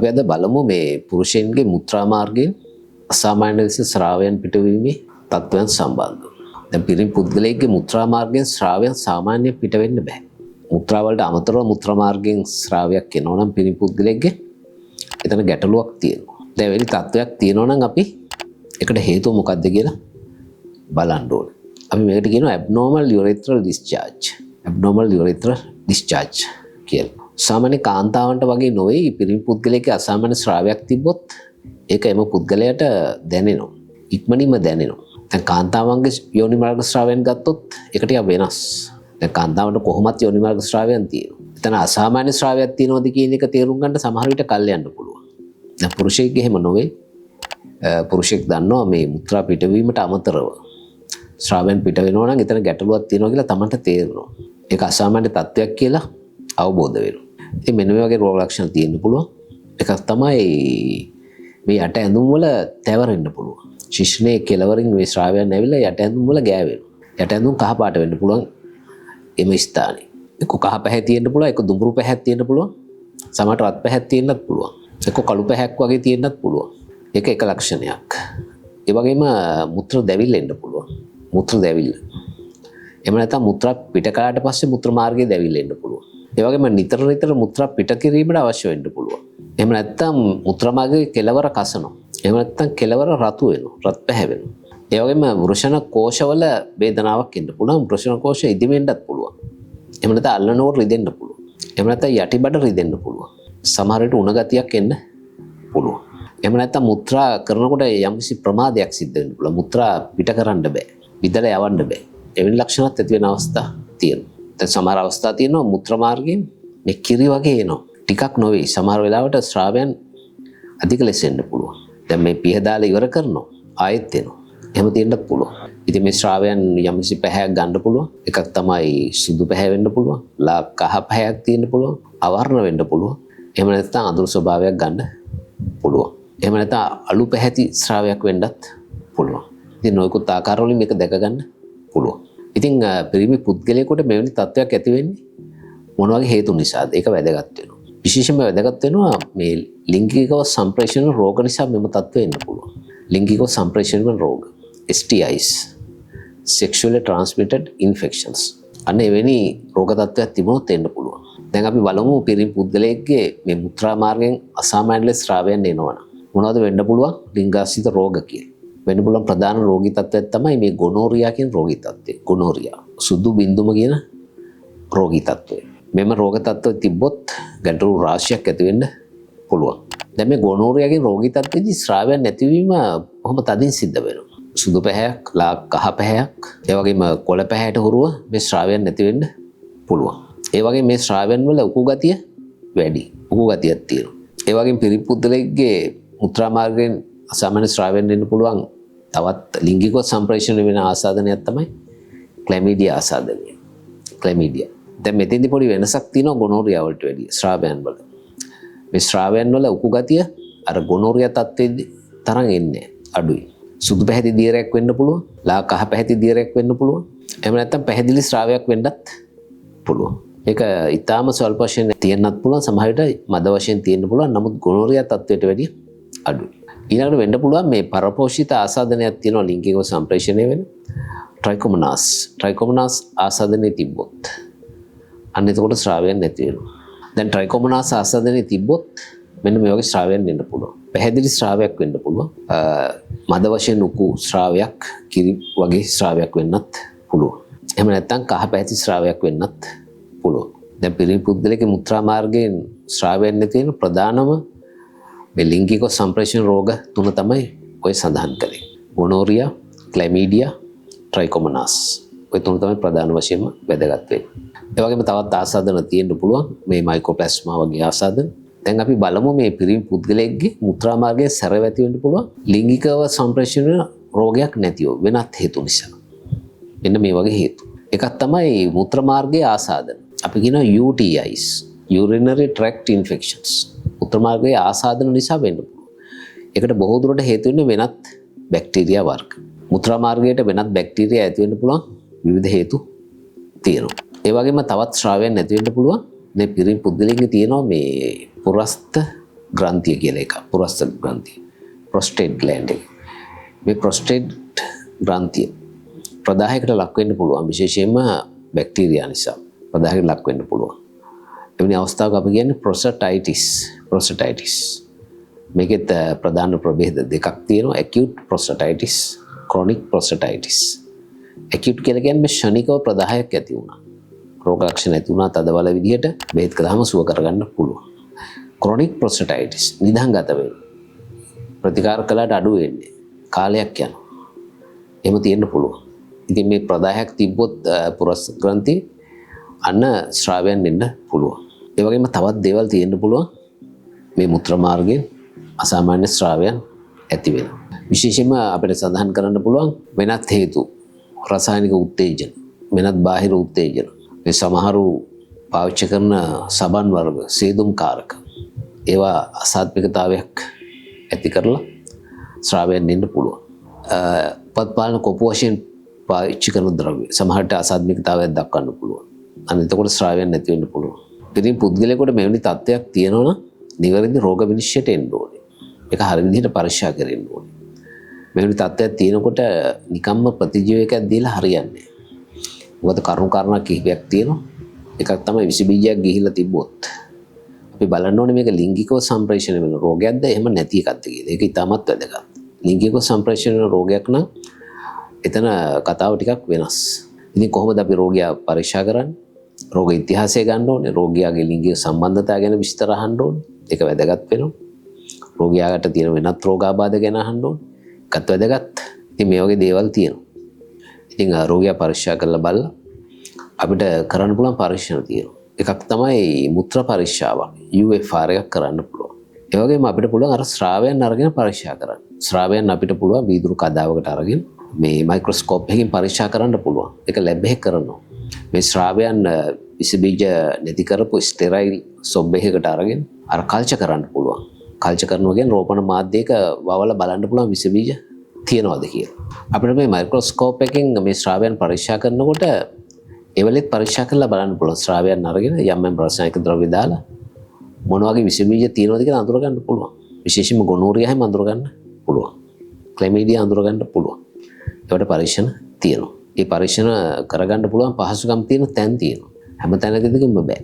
අපි අද බලමු මේ පුරුෂයන්ගේ මුත්‍රා මාර්ගයෙන් අසාමාන්‍ය ලෙස ශ්‍රාවයන් පිටවීමේ තත්ත්වයන් සම්බන්ධව. දැන් පිරිමි පුද්ගලයෙක්ගේ මුත්‍රා මාර්ගයෙන් ශ්‍රාවයන් සාමාන්‍ය පිට වෙන්න බෑ. මුත්‍රා වලට අමතරව මුත්‍රා මාර්ගයෙන් ශ්‍රාවයක් එනවා නම් පිරිමි පුද්ගලයෙක්ගේ එතන ගැටලුවක් තියෙනවා. දැන් වෙලි තත්ත්වයක් තියෙනවා නම් අපි ඒකට හේතුව මොකක්ද කියලා බලන්න ඕනේ. අපි මේකට කියනවා abnormal urethral discharge. abnormal urethral discharge කියලා. සාමාන්‍ය කාන්තාවන්ට වගේ නොවේ පිරිමි පුද්ගලයෙක්ගේ අසාමාන්‍ය ශ්‍රාවයක් තිබ්බොත් ඒක එම පුද්ගලයාට දැනෙනවා. ඉක්මනින්ම දැනෙනවා. දැන් කාන්තාවන්ගේ යෝනි මාර්ග ශ්‍රාවයන් ගත්තොත් ඒක ටිකක් වෙනස්. දැන් කාන්තාවන්ට කොහොමත් යෝනි මාර්ග ශ්‍රාවයන් තියෙනවා. එතන අසාමාන්‍ය ශ්‍රාවයක් තියෙනවද කියන එක තේරුම් ගන්න සමහර විට කල් යන්න පුළුවන්. දැන් පුරුෂයෙක්ගේ එහෙම නොවේ. පුරුෂයෙක් දන්නවා මේ මුත්‍රා පිටවීමට අමතරව ශ්‍රාවයන් පිට වෙනවා නම් එතන ගැටලුවක් තියෙනවා කියලා Tamanට තේරෙනවා. ඒක අසාමාන්‍ය තත්ත්වයක් කියලා අවබෝධ වෙනවා. ඉතින් මෙන්න මේ වගේ රෝග ලක්ෂණ තියෙන්න පුළුවන්. එකක් තමයි මේ යට ඇඳුම් වල තැවරෙන්න පුළුවන්. ශිෂ්ණයේ කෙලවරින් මේ ශ්‍රාවයන් ඇවිල්ලා යට ඇඳුම් වල ගෑවෙනවා. යට ඇඳුම් කහ පාට වෙන්න පුළුවන් එම ස්ථානේ. එක්ක කහ පැහැ තියෙන්න පුළුවන්, එක්ක දුඹුරු පැහැක් තියෙන්න පුළුවන්. සමහරට රත් පැහැක් තියෙන්නත් පුළුවන්. එක්ක කළු පැහැක් වගේ තියෙන්නත් පුළුවන්. ඒක එක ලක්ෂණයක්. ඒ වගේම මුත්‍ර දැවිල්ල එන්න පුළුවන්. මුත්‍ර දැවිල්ල. එහෙම නැත්නම් මුත්‍රා පිට කළාට පස්සේ මුත්‍ර මාර්ගයේ දැවිල්ල එන්න පුළුවන්. ඒ වගේම නිතර මුත්‍රා පිට කිරීමට අවශ්‍ය වෙන්න පුළුවන්. එහෙම නැත්නම් මුත්‍රා මාර්ගයේ කෙලවර කසනවා. එහෙම නැත්නම් කෙලවර රතු වෙනවා, රත් පැහැ වෙනවා. ඒ වගේම වෘෂණ කෝෂවල වේදනාවක් එන්න පුළුවන්. වෘෂණ කෝෂ ඉදිමෙන්නත් පුළුවන්. එහෙම නැත්නම් අල්ලනකොට රිදෙන්න පුළුවන්. එහෙම නැත්නම් යටිබඩ රිදෙන්න පුළුවන්. සමහර විට උණ ගතියක් එන්න පුළුවන්. එහෙම නැත්නම් මුත්‍රා කරනකොට යම්කිසි ප්‍රමාදයක් සිද්ධ වෙන්න පුළුවන්. මුත්‍රා පිට කරන්න බෑ. විදලා යවන්න බෑ. එවැනි ලක්ෂණත් ඇති වෙන අවස්ථා තියෙනවා. දැන් සමහර අවස්ථා තියෙනවා මුත්‍රා මාර්ගයෙන් මේ කිරි වගේ එනවා. ටිකක් නොවේ. සමහර වෙලාවට ශ්‍රාවයන් අධික ලෙස එන්න පුළුවන්. දැන් මේ පිහ දාලා ඉවර කරනවා. ආයෙත් එනවා. එහෙම තියෙන්නත් පුළුවන්. ඉතින් මේ ශ්‍රාවයන් යම්කිසි පැහැයක් ගන්න පුළුවන්. එකක් තමයි සුදු පැහැ වෙන්න පුළුවන්. කහ පැහැයක් තියෙන්න පුළුවන්. අවර්ණ වෙන්න පුළුවන්. එහෙම නැත්නම් අඳුරු ස්වභාවයක් ගන්න පුළුවන්. එහෙම නැත්නම් අලු පැහැති ශ්‍රාවයක් වෙන්නත් පුළුවන්. ඉතින් නොයෙකුත් ආකාරවලින් මේක දැක ගන්න පුළුවන්. ඉතින් පිරිමි පුද්ගලයෙකුට මෙවැනි තත්ත්වයක් ඇති වෙන්නේ මොන වගේ හේතු නිසාද? ඒක වැදගත් වෙනවා. විශේෂයෙන්ම වැදගත් වෙනවා මේ ලිංගිකව සම්ප්‍රේෂණ රෝග නිසා මෙම තත්ත්වෙ එන්න පුළුවන්. ලිංගිකව සම්ප්‍රේෂණ රෝග STIs sexually transmitted infections. අන්න එවැනි රෝග තත්ත්වයක් තිබුණොත් එන්න පුළුවන්. දැන් අපි බලමු පිරිමි පුද්ගලයෙක්ගේ මේ මුත්‍රා මාර්ගයෙන් අසාමාන්‍ය ලෙස ශ්‍රාවයන් එනවනම් මොනවද වෙන්න පුළුවන්? ලිංගාශ්‍රිත රෝග කියලා. වෙන්න පුළුවන් ප්‍රධාන රෝගී තත්ත්වයක් තමයි මේ ගොනෝරියා කියන රෝගී තත්ත්වය. ගොනෝරියා සුදු බින්දුම කියන රෝගී තත්ත්වය. මෙම රෝග තත්ත්වය තිබ්බොත් ගැටලු රාශියක් ඇති වෙන්න පුළුවන්. දැන් මේ ගොනෝරියාගේ රෝගී තත්ත්වයේදී ශ්‍රාවයන් නැතිවීම කොහොම තදින් සිද්ධ වෙනවා. සුදු පැහැයක්, කහ පැහැයක්, ඒ වගේම කොළ පැහැයට හුරුව මේ ශ්‍රාවයන් නැති වෙන්න පුළුවන්. ඒ වගේම මේ ශ්‍රාවයන් වල උකු ගතිය වැඩි. උකු ගතියක් තියෙනවා. ඒ වගේම පිරිමි පුද්ගලයෙක්ගේ මුත්‍රා මාර්ගයෙන් අසාමාන්‍ය ශ්‍රාවයන් වෙන්න පුළුවන් තවත් ලිංගිකව සම්ප්‍රේෂණය වෙන ආසාදනයක් තමයි ක්ලැමිඩියා ආසාදනය. ක්ලැමිඩියා. දැන් මෙතෙන්දි පොඩි වෙනසක් තියෙනවා ගොනෝරියා වලට වැඩිය ශ්‍රාවයන් වල. මේ ශ්‍රාවයන් වල උකු ගතිය අර ගොනෝරියා තත්ත්වෙදී තරම් එන්නේ අඩුයි. සුදු පැහැති දියරයක් වෙන්න පුළුවන්, කහ පැහැති දියරයක් වෙන්න පුළුවන්. එහෙම නැත්නම් පැහැදිලි ශ්‍රාවයක් වෙන්නත් පුළුවන්. ඒක ඊටාම ස්වල්ප වශයෙන් තියෙන්නත් පුළුවන්, සමහර විට මද වශයෙන් තියෙන්න පුළුවන්. නමුත් ගොනෝරියා තත්ත්වයට වැඩිය අඩුයි. ඊළඟට වෙන්න පුළුවන් මේ පරපෝෂිත ආසාදනයක් තියෙනවා ලිංගිකව සම්ප්‍රේෂණය වෙන ට්‍රයිකොමොනාස් ආසාදනය තිබ්බොත් අන්න එතකොට ශ්‍රාවයන් නැති වෙනවා. දැන් ට්‍රයිකොමොනාස් ආසාදනය තිබ්බොත් මෙන්න මේ වගේ ශ්‍රාවයන් වෙන්න පුළුවන්. පැහැදිලි ශ්‍රාවයක් වෙන්න පුළුවන්. මද වශයෙන් උකු ශ්‍රාවයක්, කිරි වගේ ශ්‍රාවයක් වෙන්නත් පුළුවන්. එහෙම නැත්නම් කහ පැහැති ශ්‍රාවයක් වෙන්නත් පුළුවන්. දැන් පිරිමි පුද්ගලයාගේ මුත්‍රා මාර්ගයෙන් ශ්‍රාවයන් නැති වෙන ප්‍රධානම මේ ලිංගික සම්ප්‍රේෂණ රෝග තුන තමයි ඔය සඳහන් කළේ. ගොනෝරියා, ක්ලැමිඩියා, ට්‍රයිකොමොනාස්. ඔය තුන තමයි ප්‍රධාන වශයෙන්ම වැදගත් වෙන්නේ. ඒ වගේම තවත් ආසාදන තියෙන්න පුළුවන්. මේ මයිකෝප්ලාස්මා වගේ ආසාදන. දැන් අපි බලමු මේ පිරිමි පුද්ගලයෙක්ගේ මුත්‍රා මාර්ගයේ සැරව ඇති වෙන්න පුළුවන් ලිංගිකව සම්ප්‍රේෂණ රෝගයක් නැතිව වෙනත් හේතු නිසා. මෙන්න මේ වගේ හේතු. එකක් තමයි මුත්‍රා මාර්ගයේ ආසාදන. අපි කියනවා UTIs, urinary tract infections. මුත්‍රා මාර්ගයේ ආසාදන නිසා වෙන්න පුළුවන්. ඒකට බොහෝ දුරට හේතු වෙන්නේ වෙනත් බැක්ටීරියා වර්ග. මුත්‍රා මාර්ගයට වෙනත් බැක්ටීරියා ඇති වෙන්න පුළුවන් විවිධ හේතු තියෙනවා. ඒ වගේම තවත් ශ්‍රාවයන් නැති වෙන්න පුළුවන්. මේ පිරිමි පුද්ගලයන්ගේ තියෙනවා මේ පුරස්ත ග්‍රන්ථිය කියලා එකක්. පුරස්ත ග්‍රන්ථිය. ප්‍රොස්ටේට් ග්ලෑන්ඩ් එක. මේ ප්‍රොස්ටේට් ග්‍රන්ථිය ප්‍රදාහයකට ලක් වෙන්න පුළුවන්. විශේෂයෙන්ම බැක්ටීරියා නිසා ප්‍රදාහයකට ලක් වෙන්න පුළුවන්. එවැනි අවස්ථාවක අපි කියන්නේ ප්‍රොස්ටැටයිටිස්. මේකෙත් ප්‍රධාන ප්‍රභේද දෙකක් තියෙනවා. acute prostatitis, chronic prostatitis. acute කියලා කියන්නේ ෂණිකව ප්‍රදාහයක් ඇති වුණා. රෝග ලක්ෂණ ඇති වුණා තදබල විදිහට බෙහෙත් කළාම සුව කරගන්න පුළුවන්. chronic prostatitis නිදහංගත වෙනවා. ප්‍රතිකාර කළාට අඩු වෙන්නේ. කාලයක් යනවා. එහෙම තියෙන්න පුළුවන්. ඉතින් මේ ප්‍රදාහයක් තිබ්බොත් පුරස් ග්‍රන්ථි අන්න ශ්‍රාවයන් එන්න පුළුවන්. ඒ වගේම තවත් දේවල් තියෙන්න පුළුවන්. මේ මුත්‍රා මාර්ගයෙන් අසාමාන්‍ය ශ්‍රාවයන් ඇති වෙනවා. විශේෂයෙන්ම අපිට සඳහන් කරන්න පුළුවන් වෙනත් හේතු රසායනික උත්තේජන, වෙනත් බාහිර උත්තේජන. මේ සමහරු පාවිච්චි කරන සබන් වර්ග, සේදුම් කාරක. ඒවා අසාත්මිකතාවයක් ඇති කරලා ශ්‍රාවයන් එන්න පුළුවන්. පත්පාලන කොපු වශයෙන් පාවිච්චි කරන ද්‍රව්‍ය සමහරට අසාත්මිකතාවයක් දක්වන්න පුළුවන්. අන්න එතකොට ශ්‍රාවයන් නැති වෙන්න පුළුවන්. ඉතින් පුද්ගලයාට මෙවැනි තත්ත්වයක් තියෙනවා නම් නිවැරදි රෝග විනිශ්චයට එන්න ඕනේ. ඒක හරිය විදිහට පරීක්ෂා කරන්න ඕනේ. මෙවැනි තත්ත්වයක් තියෙනකොට නිකම්ම ප්‍රතිජීවකයක් දීලා හරියන්නේ නැහැ. මොකද කරුණු කාරණා කිහිපයක් තියෙනවා. එකක් තමයි විස බීජයක් ගිහිල්ලා තිබ්බොත් අපි බලන්න ඕනේ මේක ලිංගිකව සම්ප්‍රේෂණය වෙන රෝගයක්ද එහෙම නැති එකක්ද කියලා. ඒක ඉතාමත් වැදගත්. ලිංගිකව සම්ප්‍රේෂණය වෙන රෝගයක් නම් එතන කතාව ටිකක් වෙනස්. ඉතින් කොහොමද අපි රෝගියා පරීක්ෂා කරන්නේ? රෝග ඉතිහාසය ගන්න ඕනේ. රෝගියාගේ ලිංගික සම්බන්ධතාව ගැන විස්තර අහන්න ඕනේ. ඒක වැදගත් වෙනවා. රෝගියාට තියෙන වෙනත් රෝගාබාධ ගැන අහන්න ඕනේ. ඒකත් වැදගත්. ඉතින් මේ වගේ දේවල් තියෙනවා. ඉතින් රෝගියා පරීක්ෂා කරලා බලලා අපිට කරන්න පුළුවන් පරීක්ෂණ තියෙනවා. එකක් තමයි මුත්‍රා පරීක්ෂාවක්. UFR එකක් කරන්න පුළුවන්. ඒ වගේම අපිට පුළුවන් අර ස්‍රාවයන් අරගෙන පරීක්ෂා කරන්න. ස්‍රාවයන් අපිට පුළුවන් වීදුරු කදාවකට අරගෙන මේ මයික්‍රොස්කෝප් එකකින් පරීක්ෂා කරන්න පුළුවන්. ඒක ලැබ් එකේ කරනවා. මේ ශ්‍රාවයන් විස බීජ නැති කරපු ස්ටෙරයිල් සොබ් එකකට අරගෙන අර කල්චර් කරන්න පුළුවන්. කල්චර් කරනවා කියන්නේ රෝපණ මාධ්‍යයක වවලා බලන්න පුළුවන් විස බීජ තියනවාද කියලා. අපිට මේ මයික්‍රොස්කෝප් එකෙන් මේ ශ්‍රාවයන් පරීක්ෂා කරනකොට ඒවලෙත් පරීක්ෂා කරලා බලන්න පුළුවන්. ශ්‍රාවයන් අරගෙන යම් රසායනික ද්‍රව්‍ය දාලා මොන වගේ විස බීජ තියනවද කියලා අඳුර ගන්න පුළුවන්. විශේෂයෙන්ම ගොනෝරියා හැම අඳුර ගන්න පුළුවන්. ක්ලැමීඩියා අඳුර ගන්න පුළුවන්. ඒවට පරීක්ෂණ තියෙනවා. ඒ පරීක්ෂණ කරගන්න පුළුවන් පහසුකම් තියෙන තැන් තියෙනවා. හැම තැනකදීම බෑ.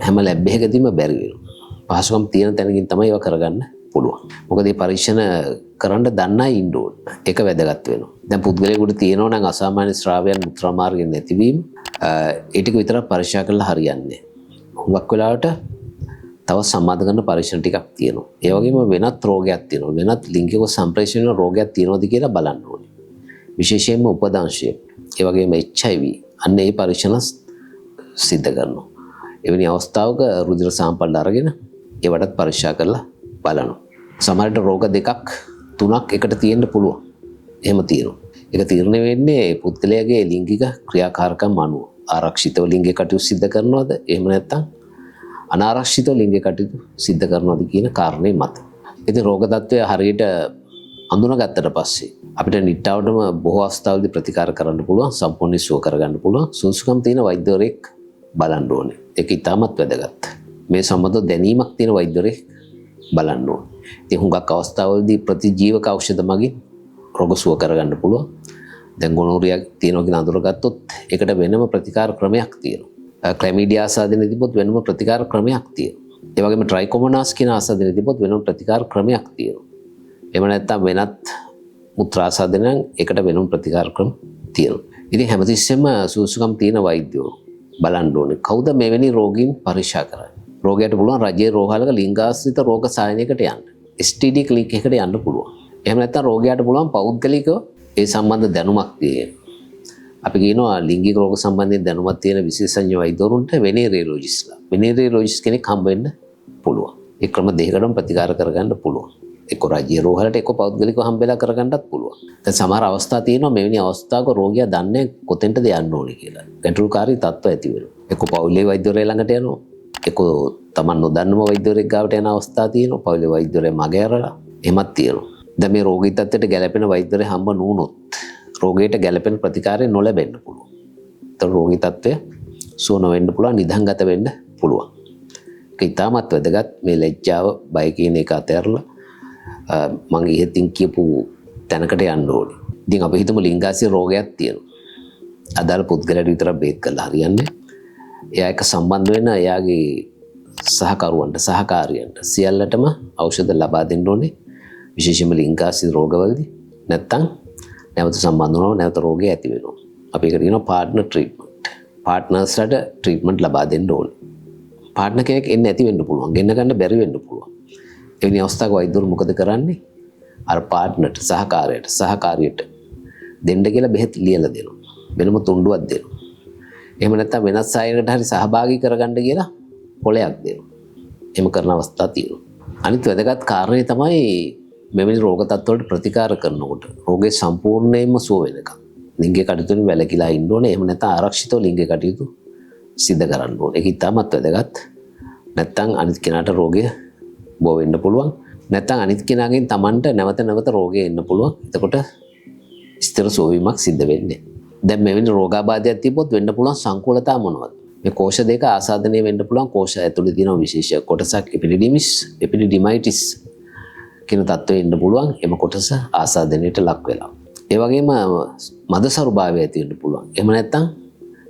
හැම ලැබ් එකකදීම බැරි වෙනවා. පහසුකම් තියෙන තැනකින් තමයි ඒවා කරගන්න පුළුවන්. මොකද මේ පරීක්ෂණ කරන්න දන්නයි ඉන්න ඕන. ඒක වැදගත් වෙනවා. දැන් පුද්ගලයෙකුට තියෙනවා නම් අසාමාන්‍ය ශ්‍රාවයන් මුත්‍රා මාර්ගයෙන් නැතිවීම ඒ ටික විතරක් පරීක්ෂා කරලා හරියන්නේ නැහැ. හුඟක් වෙලාවට තව සම්බන්ධ කරන පරීක්ෂණ ටිකක් තියෙනවා. ඒ වගේම වෙනත් රෝගයක් තියෙනවා. වෙනත් ලිංගික සම්ප්‍රේෂණ රෝගයක් තියෙනවද කියලා බලන්න ඕනේ. විශේෂයෙන්ම උපදාංශය. ඒ වගේම HIV අන්න ඒ පරීක්ෂණ සිද්ධ කරනවා. එවැනි අවස්ථාවක රුධිර සාම්පල් අරගෙන ඒවටත් පරීක්ෂා කරලා බලනවා. සමහරට රෝග දෙකක් තුනක් එකට තියෙන්න පුළුවන්. එහෙම තියෙනවා. ඒක තීරණය වෙන්නේ පුද්ගලයාගේ ලිංගික ක්‍රියාකාරකම් අනුව. ආරක්ෂිතව ලිංගික කටයුතු සිද්ධ කරනවද? එහෙම නැත්නම් අනාරක්ෂිතව ලිංගික කටයුතු සිද්ධ කරනවද කියන කාරණේ මත. ඉතින් රෝග තත්ත්වය හරියට අඳුනගත්තට පස්සේ අපිට නිට්ටාවටම බොහෝ අවස්ථාවලදී ප්‍රතිකාර කරන්න පුළුවන්, සම්පූර්ණ සුව කරගන්න පුළුවන්. සුදුසුකම් තියෙන වෛද්‍යවරයෙක් බලන්න ඕනේ. ඒක ඉතාමත් වැදගත්. මේ සම්බන්ධව දැනීමක් තියෙන වෛද්‍යවරයෙක් බලන්න ඕනේ. ඉතින් හුඟක් අවස්ථාවලදී ප්‍රතිජීවක ඖෂධ මගින් රෝග සුව කරගන්න පුළුවන්. දැන් ගොනෝරියා තියෙනවා කියලා අඳුරගත්තොත් ඒකට වෙනම ප්‍රතිකාර ක්‍රමයක් තියෙනවා. ක්ලැමීඩියා ආසාදනය තිබ්බොත් වෙනම ප්‍රතිකාර ක්‍රමයක් තියෙනවා. ඒ වගේම ට්‍රයිකොමොනාස් කියන ආසාදනය තිබ්බොත් වෙනම ප්‍රතිකාර ක්‍රමයක් තියෙනවා. එහෙම නැත්නම් වෙනත් මුත්‍රා ආසාදනය නම් ඒකට වෙනම ප්‍රතිකාර ක්‍රම තියෙනවා. ඉතින් හැමතිස්සෙම සුසුකම් තියෙන වෛද්‍යවරු බලන්න ඕනේ. කවුද මෙවැනි රෝගීන් පරීක්ෂා කරන්නේ? රෝගයට පුළුවන් රජයේ රෝහලක ලිංගාශ්‍රිත රෝග සායනයකට යන්න. STD ක්ලිනික් එකකට යන්න පුළුවන්. එහෙම නැත්නම් රෝගියාට පුළුවන් පෞද්ගලිකව ඒ සම්බන්ධ දැනුමක් තියෙන. අපි කියනවා ලිංගික රෝග සම්බන්ධයෙන් දැනුමක් තියෙන විශේෂඥ වෛද්‍යවරුන්ට වෙනේරියොලොජිස්ට්ලා. වෙනේරියොලොජිස්ට් කෙනෙක් හම්බ වෙන්න පුළුවන්. ඒ ක්‍රම දෙකකටම ප්‍රතිකාර කරගන්න පුළුවන්. එක්ක රජයේ රෝහලට එක්ක පෞද්ගලිකව හම්බෙලා කරගන්නත් පුළුවන්. දැන් සමහර අවස්ථා තියෙනවා මෙවැනි අවස්ථාවක රෝගියා දන්නේ කොතෙන්ටද යන්න ඕනේ කියලා. ගැටලුකාරී තත්ත්ව ඇති වෙනවා. එක්ක පෞද්ගලික වෛද්‍යවරයා ළඟට යනවා. එක්ක Taman නොදන්නම වෛද්‍යවරයෙක් ගාවට යන අවස්ථා තියෙනවා. පෞද්ගලික වෛද්‍යවරයා මගේ අරලා එහෙමත් තියෙනවා. දැන් මේ රෝගී තත්ත්වයට ගැළපෙන වෛද්‍යවරයා හම්බ නුනොත් රෝගයට ගැළපෙන ප්‍රතිකාරය නොලැබෙන්න පුළුවන්. ඒතර රෝගී තත්ත්වය සුව නොවෙන්න පුළුවන්, නිදහංගත වෙන්න පුළුවන්. ඒක ඉතාමත් වැදගත්. මේ ලැජ්ජාව බය කියන එක අතහැරලා මම ඉතින් කියපු තැනකට යන්න ඕනේ. ඉතින් අපි හිතමු ලිංගාශය රෝගයක් තියෙනවා. අදාළ පුද්ගලයාට විතරක් බේත් කළා හරියන්නේ. එයා එක්ක සම්බන්ධ වෙන එයාගේ සහකරුවන්ට සහකාරියන්ට සියල්ලටම ඖෂධ ලබා දෙන්න ඕනේ. විශේෂයෙන්ම ලිංගාශය රෝගවලදී. නැත්තම් නැවත සම්බන්ධ වුණොත් නැවත රෝගය ඇති වෙනවා. අපි ඒකට කියනවා පාර්ට්නර් ට්‍රීට්මන්ට්. පාර්ට්නර්ස්ලට ට්‍රීට්මන්ට් ලබා දෙන්න ඕනේ. පාර්ට්නර් කෙනෙක් එන්න නැති වෙන්න පුළුවන්. ගෙන්න ගන්න බැරි වෙන්න පුළුවන්. එවැනි අවස්ථාවක වෛද්‍යවරු මොකද කරන්නේ? අර පාර්ට්නර්ට සහකාරියට දෙන්න කියලා බෙහෙත් ලියලා දෙනවා. වෙනම තුණ්ඩුවක් දෙනවා. එහෙම නැත්නම් වෙනස් අයකට හරි සහභාගී කරගන්න කියලා පොලයක් දෙනවා. එහෙම කරන අවස්ථා තියෙනවා. අනිත් වැදගත් කාරණේ තමයි මෙවැනි රෝග තත්ත්වවලට ප්‍රතිකාර කරනකොට රෝගේ සම්පූර්ණයෙන්ම සුව වෙනකම් ලිංගික කටයුතු වලින් වැළකීලා ඉන්න ඕනේ. එහෙම නැත්නම් ආරක්ෂිතව ලිංගික කටයුතු සිද්ධ කරන්න ඕනේ. ඒක ඉතාමත් වැදගත්. නැත්නම් අනිත් කෙනාට රෝගය බෝ වෙන්න පුළුවන්. නැත්නම් අනිත් කෙනාගෙන් Tamanට නැවත රෝගය එන්න පුළුවන්. එතකොට ස්ථිර සුවවීමක් සිද්ධ වෙන්නේ. දැන් මෙවැනි රෝගාබාධයක් තිබ්බොත් වෙන්න පුළුවන් සංකූලතා මොනවද? මේ කෝෂ දෙක ආසාදනය වෙන්න පුළුවන්. කෝෂ ඇතුලේ තියෙන විශේෂ කොටසක් එපිඩිඩිමයිටිස් කියන තත්ත්වෙ ඉන්න පුළුවන්. එම කොටස ආසාදනයට ලක් වෙලා. ඒ වගේම මදසරු භාවය ඇති වෙන්න පුළුවන්. එහෙම නැත්නම්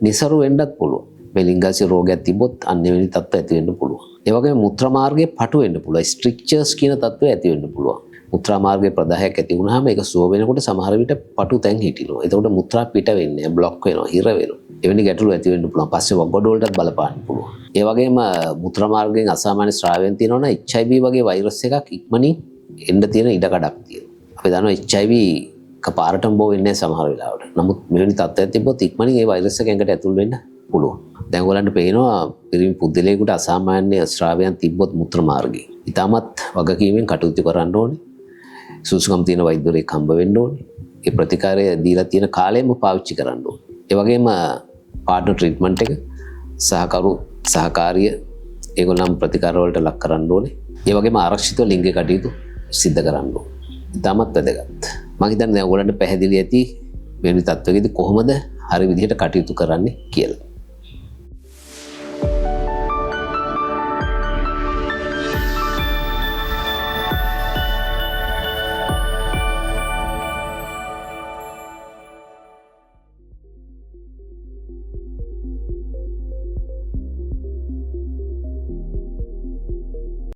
නිසරු වෙන්නත් පුළුවන්. මේ ලිංගාශය රෝගයක් තිබ්බොත් අන්‍යවෙනි තත්ත්ව ඇති වෙන්න පුළුවන්. ඒ වගේම මුත්‍රා මාර්ගයේ පටු වෙන්න පුළුවන්. ස්ට්‍රික්චර්ස් කියන තත්ත්වය ඇති වෙන්න පුළුවන්. මුත්‍රා මාර්ගයේ ප්‍රදාහයක් ඇති වුණාම ඒක සුව වෙනකොට සමහර විට පටු තැන් හිටිනවා. එතකොට මුත්‍රා පිට වෙන්නේ બ્લોක් වෙනවා, හිර වෙනවා. එවැනි ගැටලු ඇති වෙන්න පුළුවන්. පස්සේ වගොඩ වලටත් බලපාන්න පුළුවන්. ඒ වගේම මුත්‍රා මාර්ගයෙන් අසාමාන්‍ය ස්‍රාවයන් තියෙනවා නම් HIV වගේ වෛරස් එකක් ඉක්මනින් එන්න තියෙන ඉඩකඩක් තියෙනවා. අපි දන්නවා HIV කපාරටම බෝ වෙන්නේ සමහර වෙලාවට. නමුත් මෙවැනි තත්ත්වයක් තිබ්බොත් ඉක්මනින් ඒ වෛරස් එක ඇඟට ඇතුල් වෙන්න පුළුවන්. දැන් ඔයගලන්ට පේනවා පිරිමි පුද්ගලයෙකුට අසාමාන්‍ය ස්‍රාවයන් තිබ්බොත් මුත්‍රා මාර්ගයේ. ඊටමත් වගකීමෙන් කටයුතු කරන්න ඕනේ. සුසුකම් තියෙන වෛද්‍යවරයෙක් හම්බ වෙන්න ඕනේ. ඒ ප්‍රතිකාරය දීලා තියෙන කාලෙම පාවිච්චි කරන්න ඕනේ. ඒ වගේම පාර්ට්නර් ට්‍රීට්මන්ට් එක සහකාරිය ඒගොල්ලන් ප්‍රතිකාර වලට ලක් කරන්න ඕනේ. ඒ වගේම ආරක්ෂිත ලිංගික කටයුතු සිද්ධ කරන්න ඕනේ. ඉතාමත් වැදගත්. මම හිතන්නේ දැන් ඔයගොල්ලන්ට පැහැදිලි ඇති වෙන තත්ත්වයකදී කොහොමද හරි විදිහට කටයුතු කරන්නේ කියලා.